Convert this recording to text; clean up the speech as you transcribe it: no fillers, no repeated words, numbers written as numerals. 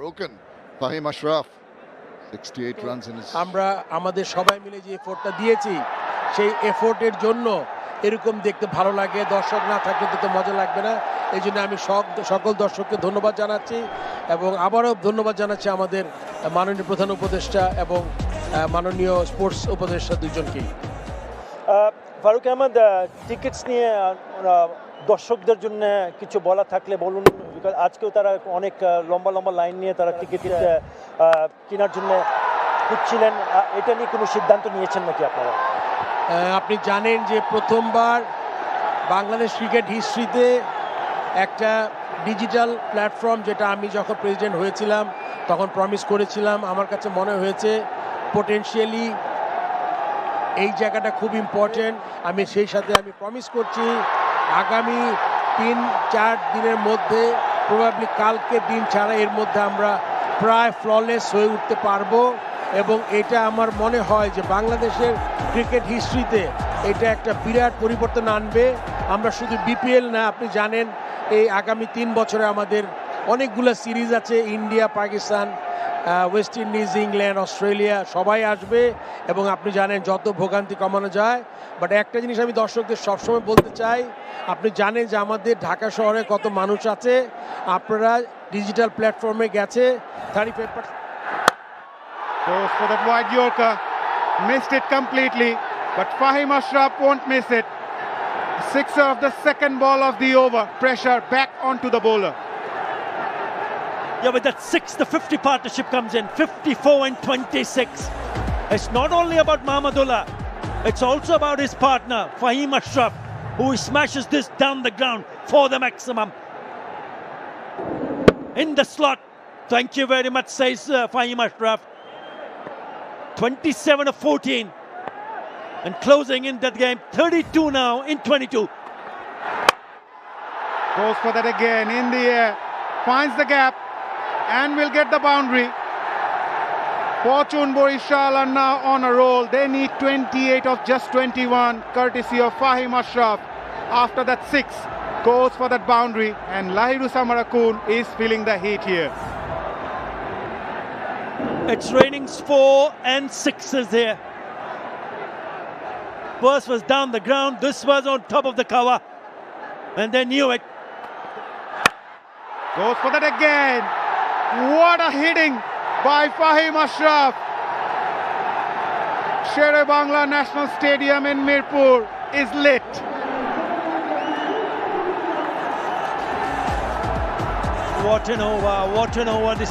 broken. Fahim Ashraf, 68 runs in his... আমরা আমাদের সবাই মিলে যে এফোর্টটা দিয়েছি সেই এফোর্টের জন্য এরকম দেখতে ভালো লাগে, দর্শক না থাকলে দেখতে মজা লাগবে না। এই জন্য আমি সকল দর্শককে ধন্যবাদ জানাচ্ছি এবং আবারও ধন্যবাদ জানাচ্ছি আমাদের মাননীয় প্রধান উপদেষ্টা এবং মাননীয় স্পোর্টস উপদেষ্টা দুজনকেই। ফারুক আহমেদ, টিকিটস নিয়ে দর্শকদের জন্য কিছু বলা থাকলে বলুন, বিকজ আজকেও তারা অনেক লম্বা লম্বা লাইন নিয়ে তারা টিকিট কেনার জন্য খুঁজছিলেন। এটা নিয়ে কোনো সিদ্ধান্ত নিয়েছেন নাকি আপনারা? আপনি জানেন যে প্রথমবার বাংলাদেশ ক্রিকেট হিস্ট্রিতে একটা ডিজিটাল প্ল্যাটফর্ম, যেটা আমি যখন প্রেসিডেন্ট হয়েছিলাম তখন প্রমিস করেছিলাম, আমার কাছে মনে হয়েছে পোটেনশিয়ালি এই জায়গাটা খুব ইম্পর্টেন্ট। আমি সেই সাথে আমি প্রমিস করছি আগামী 3-4 দিনের মধ্যে, প্রবাবলি কালকে দিন ছাড়া এর মধ্যে আমরা প্রায় ফ্ললেস হয়ে উঠতে পারবো এবং এটা আমার মনে হয় যে বাংলাদেশের ক্রিকেট হিস্ট্রিতে এটা একটা বিরাট পরিবর্তন আনবে। আমরা শুধু বিপিএল না, আপনি জানেন এই আগামী 3 বছরে আমাদের অনেকগুলো সিরিজ আছে, India, Pakistan, West Indies, England, Australia সবাই আসবে এবং আপনি জানেন যত ভোগান্তি কমানো যায়। বাট একটা জিনিস আমি দর্শকদের সবসময় বলতে চাই, আপনি জানেন যে আমাদের ঢাকা শহরে কত মানুষ আছে, আপনারা ডিজিটাল প্ল্যাটফর্মে গেছে 35%। Goes for that wide Yorker, missed it completely, but Fahim Ashraf won't miss it. Sixer of the second ball of the over, pressure back onto the bowler. Yeah, with that 6, the 50 partnership comes in, 54 and 26. It's not only about Mahmudullah, it's also about his partner, Fahim Ashraf, who smashes this down the ground for the maximum. In the slot, thank you very much, says Fahim Ashraf. 27 of 14. And closing in that game, 32 now in 22. Goes for that again, in the air, finds the gap, and will get the boundary. Fortune Borishal are now on a roll. They need 28 of just 21, courtesy of Fahim Ashraf. After that 6, goes for that boundary, and Lahiru Samarakun is feeling the heat here. It's raining 4 and 6s here. First was down the ground, this was on top of the cover, and they knew it. Goes for that again. What a hitting by Fahim Ashraf. Sher-e-Bangla National Stadium in Mirpur is lit. What an over, what an over. This